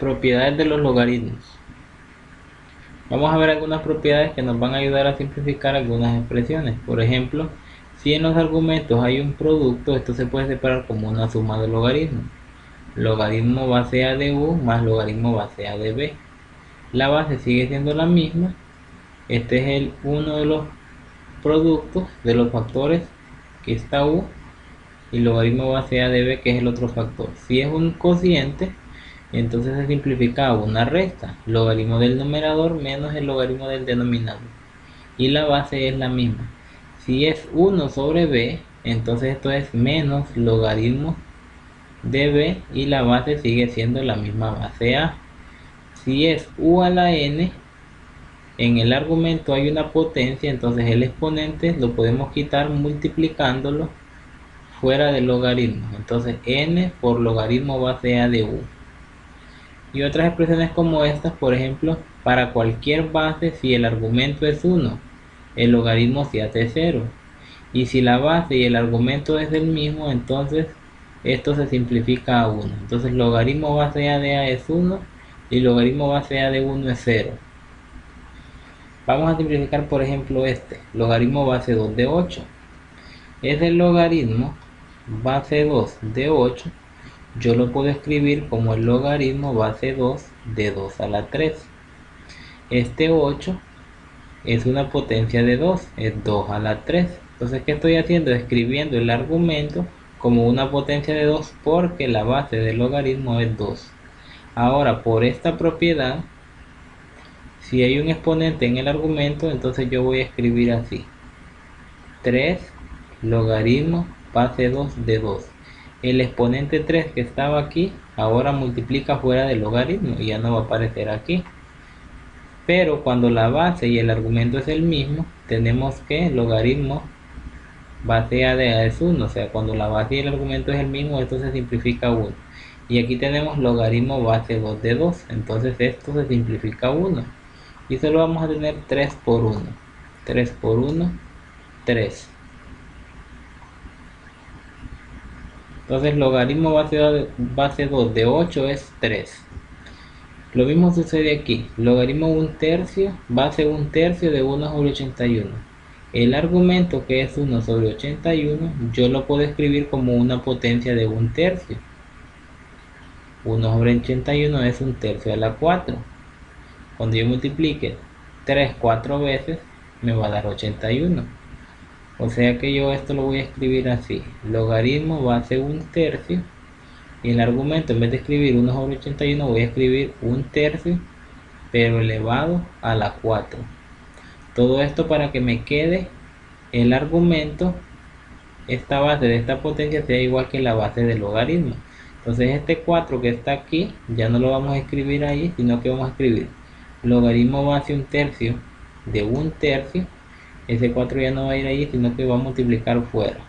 Propiedades de los logaritmos. Vamos a ver algunas propiedades que nos van a ayudar a simplificar algunas expresiones. Por ejemplo, si en los argumentos hay un producto, esto se puede separar como una suma de logaritmos. Logaritmo base A de U más logaritmo base A de B. La base sigue siendo la misma. Este es uno de los productos de los factores que está U, y logaritmo base A de B, que es el otro factor. Si es un cociente, entonces se simplifica a una resta, logaritmo del numerador menos el logaritmo del denominador, y la base es la misma. Si es 1 sobre b, entonces esto es menos logaritmo de b, y la base sigue siendo la misma base a. Si es u a la n, en el argumento hay una potencia, entonces el exponente lo podemos quitar multiplicándolo fuera del logaritmo, entonces n por logaritmo base a de u. Y otras expresiones como estas, por ejemplo, para cualquier base, si el argumento es 1, el logaritmo se hace 0. Y si la base y el argumento es el mismo, entonces esto se simplifica a 1. Entonces logaritmo base a de a es 1 y logaritmo base a de 1 es 0. Vamos a simplificar, por ejemplo, logaritmo base 2 de 8. Es el logaritmo base 2 de 8. Yo lo puedo escribir como el logaritmo base 2 de 2 a la 3. Este 8 es una potencia de 2, es 2 a la 3. Entonces, ¿qué estoy haciendo? Escribiendo el argumento como una potencia de 2 porque la base del logaritmo es 2. Ahora, por esta propiedad, si hay un exponente en el argumento, entonces yo voy a escribir así: 3 logaritmo base 2 de 2. El exponente 3 que estaba aquí, ahora multiplica fuera del logaritmo y ya no va a aparecer aquí. Pero cuando la base y el argumento es el mismo, tenemos que logaritmo base a de a es 1. O sea, cuando la base y el argumento es el mismo, esto se simplifica a 1. Y aquí tenemos logaritmo base 2 de 2. Entonces esto se simplifica a 1. Y solo vamos a tener 3 por 1. 3 por 1, 3. Entonces logaritmo base 2 de 8 es 3. Lo mismo sucede aquí. Logaritmo 1 tercio, base 1 tercio de 1 sobre 81. El argumento, que es 1 sobre 81, yo lo puedo escribir como una potencia de 1 tercio. 1 sobre 81 es 1 tercio a la 4. Cuando yo multiplique 3 4 veces, me va a dar 81. O sea que yo esto lo voy a escribir así: logaritmo base 1 tercio, y el argumento, en vez de escribir 1 sobre 81, voy a escribir 1 tercio pero elevado a la 4. Todo esto para que me quede el argumento, esta base de esta potencia sea igual que la base del logaritmo. Entonces este 4 que está aquí ya no lo vamos a escribir ahí, sino que vamos a escribir logaritmo base 1 tercio de 1 tercio. Ese 4 ya no va a ir ahí, sino que va a multiplicar fuera.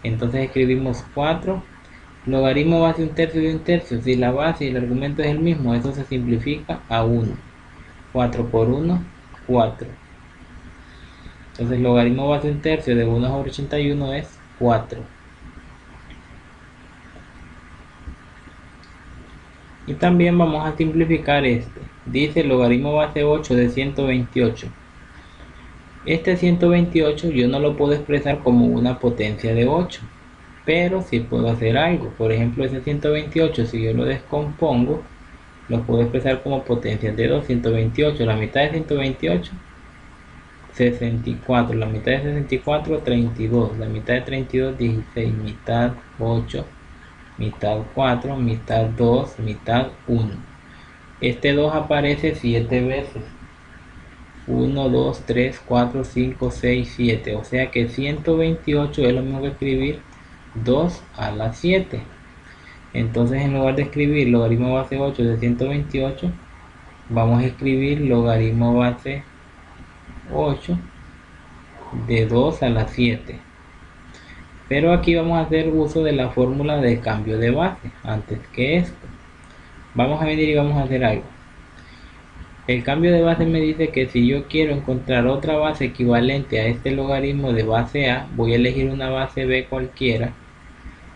Entonces escribimos 4 logaritmo base 1 tercio de 1 tercio. Si la base y el argumento es el mismo, eso se simplifica a 1. 4 por 1, 4. Entonces logaritmo base 1 tercio de 1 sobre 81 es 4. Y también vamos a simplificar este. Dice logaritmo base 8 de 128. Este 128 yo no lo puedo expresar como una potencia de 8, pero sí puedo hacer algo. Por ejemplo, ese 128, si yo lo descompongo, lo puedo expresar como potencias de 2. 128, la mitad de 128, 64. La mitad de 64, 32. La mitad de 32, 16. Mitad 8, mitad 4, mitad 2, mitad 1. Este 2 aparece 7 veces. 1, 2, 3, 4, 5, 6, 7. O sea que 128 es lo mismo que escribir 2 a la 7. Entonces, en lugar de escribir logaritmo base 8 de 128, vamos a escribir logaritmo base 8 de 2 a la 7. Pero aquí vamos a hacer uso de la fórmula de cambio de base antes que esto. Vamos a venir y vamos a hacer algo. El cambio de base me dice que si yo quiero encontrar otra base equivalente a este logaritmo de base A, voy a elegir una base B cualquiera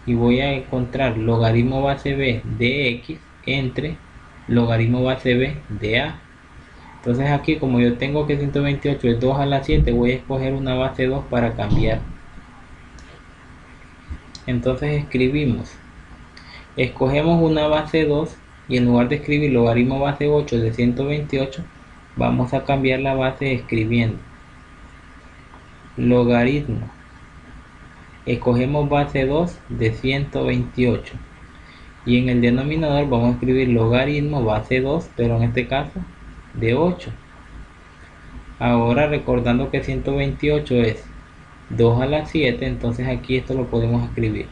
y voy a encontrar logaritmo base B de X entre logaritmo base b de a. Entonces aquí, como yo tengo que 128 es 2 a la 7, voy a escoger una base 2 para cambiar. Entonces escogemos una base 2 y en lugar de escribir logaritmo base 8 de 128, vamos a cambiar la base escribiendo logaritmo. Escogemos base 2 de 128 y en el denominador vamos a escribir logaritmo base 2, pero en este caso de 8. Ahora, recordando que 128 es 2 a la 7, entonces aquí esto lo podemos escribir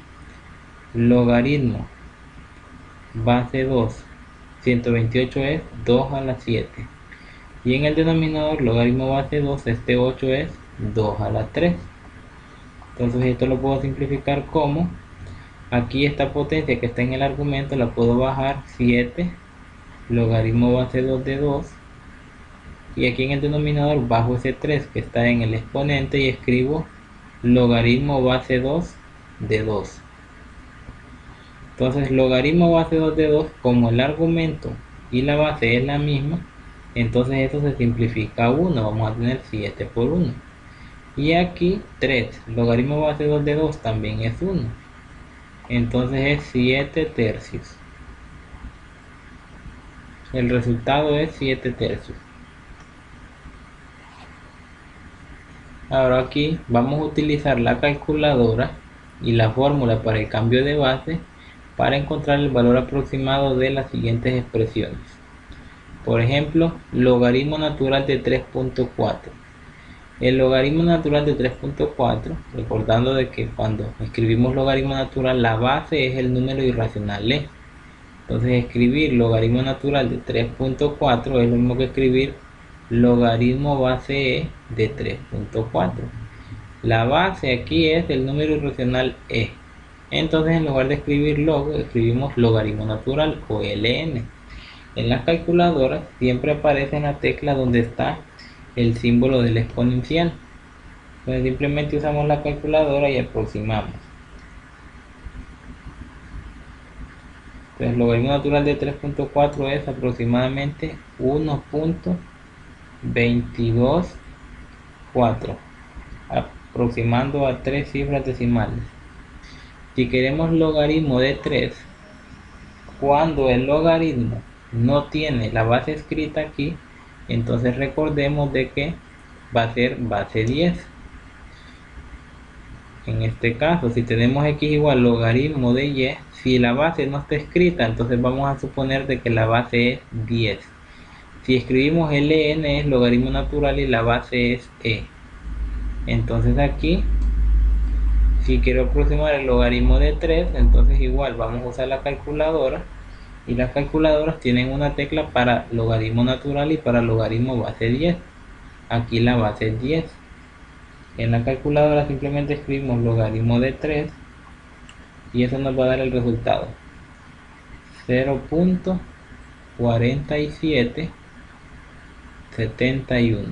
logaritmo base 2, 128 es 2 a la 7, y en el denominador logaritmo base 2, este 8 es 2 a la 3. Entonces esto lo puedo simplificar como, aquí esta potencia que está en el argumento la puedo bajar 7 logaritmo base 2 de 2, y aquí en el denominador bajo ese 3 que está en el exponente y escribo logaritmo base 2 de 2. Entonces logaritmo base 2 de 2, como el argumento y la base es la misma, entonces esto se simplifica a 1, vamos a tener 7 por 1. Y aquí 3, logaritmo base 2 de 2 también es 1, entonces es 7 tercios. El resultado es 7 tercios. Ahora aquí vamos a utilizar la calculadora y la fórmula para el cambio de base para encontrar el valor aproximado de las siguientes expresiones. Por ejemplo, logaritmo natural de 3.4. El logaritmo natural de 3.4, recordando de que cuando escribimos logaritmo natural la base es el número irracional e. Entonces escribir logaritmo natural de 3.4 es lo mismo que escribir logaritmo base e de 3.4. La base aquí es el número irracional e. Entonces en lugar de escribir log, escribimos logaritmo natural o ln. En las calculadoras siempre aparece en la tecla donde está el símbolo del exponencial. Entonces simplemente usamos la calculadora y aproximamos. Entonces logaritmo natural de 3.4 es aproximadamente 1.224, aproximando a 3 cifras decimales. Si queremos logaritmo de 3, cuando el logaritmo no tiene la base escrita aquí, entonces recordemos de que va a ser base 10. En este caso, si tenemos x igual logaritmo de y, si la base no está escrita, entonces vamos a suponer de que la base es 10. Si escribimos ln es logaritmo natural y la base es e. Entonces aquí, si quiero aproximar el logaritmo de 3, entonces igual vamos a usar la calculadora, y las calculadoras tienen una tecla para logaritmo natural y para logaritmo base 10. Aquí la base es 10. En la calculadora simplemente escribimos logaritmo de 3 y eso nos va a dar el resultado 0.4771,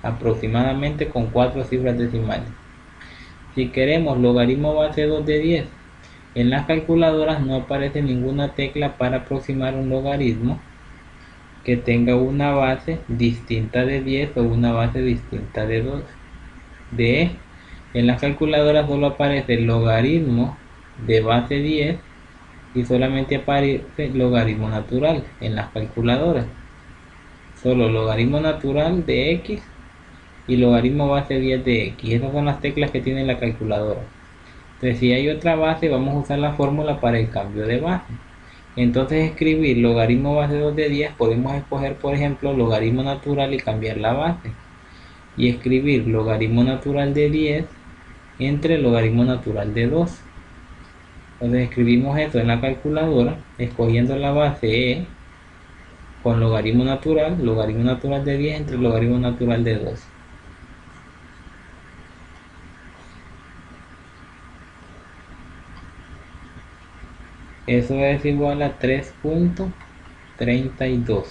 aproximadamente con 4 cifras decimales. Si queremos logaritmo base 2 de 10, en las calculadoras no aparece ninguna tecla para aproximar un logaritmo que tenga una base distinta de 10 o una base distinta de 2. En las calculadoras solo aparece el logaritmo de base 10 y solamente aparece logaritmo natural en las calculadoras. Solo logaritmo natural de x y logaritmo base 10 de x. Esas son las teclas que tiene la calculadora. Entonces, si hay otra base, vamos a usar la fórmula para el cambio de base. Entonces, escribir logaritmo base 2 de 10, podemos escoger, por ejemplo, logaritmo natural y cambiar la base. Y escribir logaritmo natural de 10 entre logaritmo natural de 2. Entonces, escribimos eso en la calculadora, escogiendo la base e con logaritmo natural de 10 entre logaritmo natural de 2. Eso es igual a 3.32.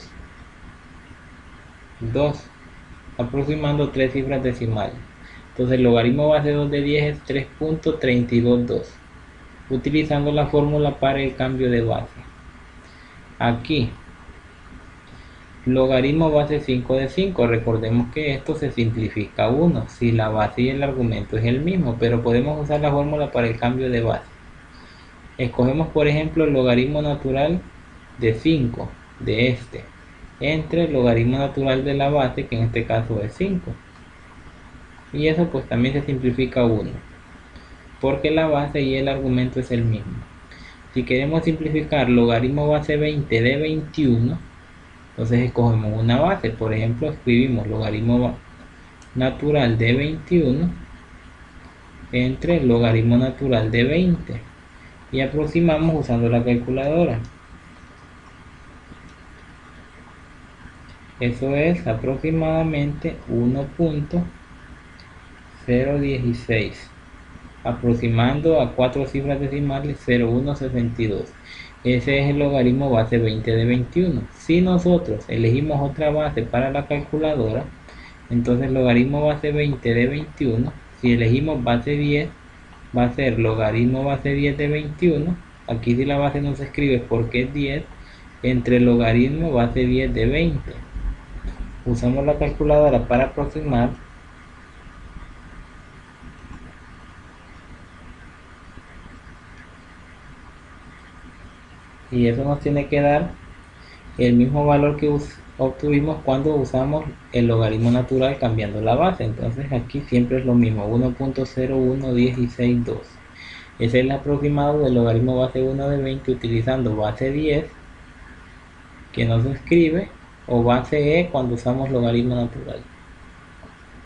2, aproximando 3 cifras decimales. Entonces el logaritmo base 2 de 10 es 3.322, utilizando la fórmula para el cambio de base. Aquí, logaritmo base 5 de 5. Recordemos que esto se simplifica a 1 si la base y el argumento es el mismo, pero podemos usar la fórmula para el cambio de base. Escogemos por ejemplo el logaritmo natural de 5 de este entre el logaritmo natural de la base, que en este caso es 5, y eso pues también se simplifica a 1 porque la base y el argumento es el mismo. Si queremos simplificar logaritmo base 20 de 21, entonces escogemos una base. Por ejemplo, escribimos logaritmo natural de 21 entre el logaritmo natural de 20 y aproximamos usando la calculadora. Eso es aproximadamente 1.016, aproximando a 4 cifras decimales 0.162. Ese es el logaritmo base 20 de 21. Si nosotros elegimos otra base para la calculadora, entonces logaritmo base 20 de 21, si elegimos base 10, va a ser logaritmo base 10 de 21. Aquí si la base no se escribe porque es 10, entre logaritmo base 10 de 20. Usamos la calculadora para aproximar. Y eso nos tiene que dar el mismo valor que obtuvimos cuando usamos el logaritmo natural cambiando la base. Entonces aquí siempre es lo mismo, 1.01162. Ese es el aproximado del logaritmo base 1 de 20 utilizando base 10, que no se escribe, o base e cuando usamos logaritmo natural.